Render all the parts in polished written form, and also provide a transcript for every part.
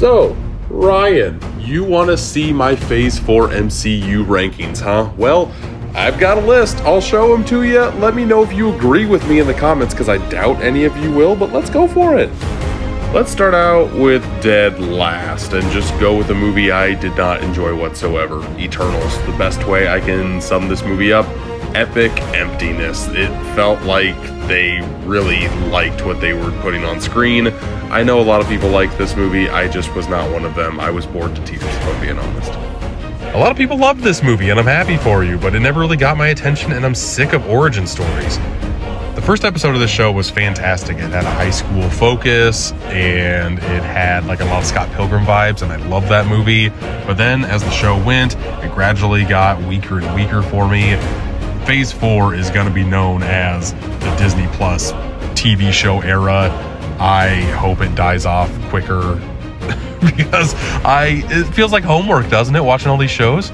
So, Ryan, you want to see my Phase 4 MCU rankings, huh? Well, I've got a list. I'll show them to you. Let me know if you agree with me in the comments, because I doubt any of you will, but let's go for it. Let's start out with dead last and just go with a movie I did not enjoy whatsoever. Eternals. The best way I can sum this movie up: epic emptiness. It felt like they really liked what they were putting on screen. I know a lot of people like this movie. I just was not one of them. I was bored to tears, if I'm being honest. A lot of people loved this movie, and I'm happy for you, but it never really got my attention, and I'm sick of origin stories. The first episode of the show was fantastic. It had a high school focus, and it had like a lot of Scott Pilgrim vibes, and I loved that movie. But then as the show went, it gradually got weaker and weaker for me. Phase 4 is going to be known as the Disney Plus TV show era. I hope it dies off quicker because it feels like homework, doesn't it, watching all these shows?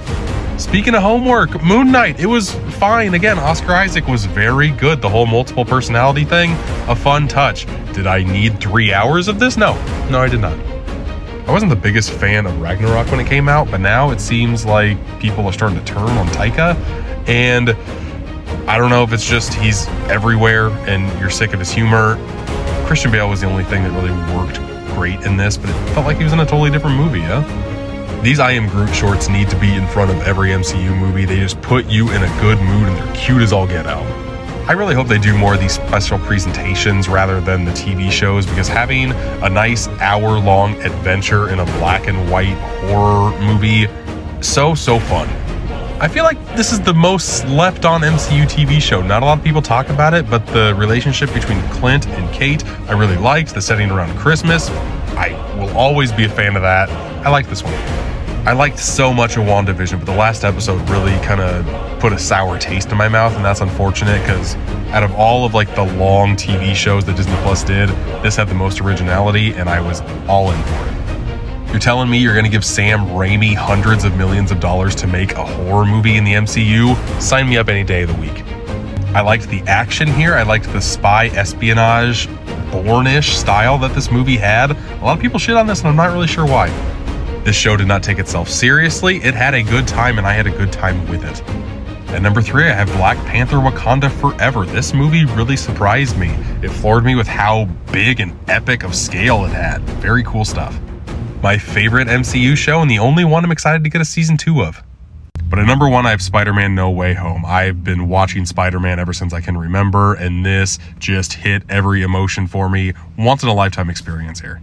Speaking of homework, Moon Knight, it was fine. Again, Oscar Isaac was very good. The whole multiple personality thing, a fun touch. Did I need 3 hours of this? No, I did not. I wasn't the biggest fan of Ragnarok when it came out, but now it seems like people are starting to turn on Taika, and I don't know if it's just he's everywhere and you're sick of his humor. Christian Bale was the only thing that really worked great in this, but it felt like he was in a totally different movie, yeah? These I Am Groot shorts need to be in front of every MCU movie. They just put you in a good mood, and they're cute as all get out. I really hope they do more of these special presentations rather than the TV shows, because having a nice hour-long adventure in a black and white horror movie, so fun. I feel like this is the most slept on MCU TV show. Not a lot of people talk about it, but the relationship between Clint and Kate, I really liked. The setting around Christmas, I will always be a fan of that. I like this one. I liked so much of WandaVision, but the last episode really kind of put a sour taste in my mouth, and that's unfortunate because out of all of like the long TV shows that Disney Plus did, this had the most originality, and I was all in for it. You're telling me you're going to give Sam Raimi hundreds of millions of dollars to make a horror movie in the MCU? Sign me up any day of the week. I liked the action here. I liked the spy espionage, Bourne-ish style that this movie had. A lot of people shit on this, and I'm not really sure why. This show did not take itself seriously. It had a good time, and I had a good time with it. At number 3, I have Black Panther: Wakanda Forever. This movie really surprised me. It floored me with how big and epic of scale it had. Very cool stuff. My favorite MCU show, and the only one I'm excited to get a season 2 of. But at number 1, I have Spider-Man: No Way Home. I've been watching Spider-Man ever since I can remember, and this just hit every emotion for me. Once in a lifetime experience here.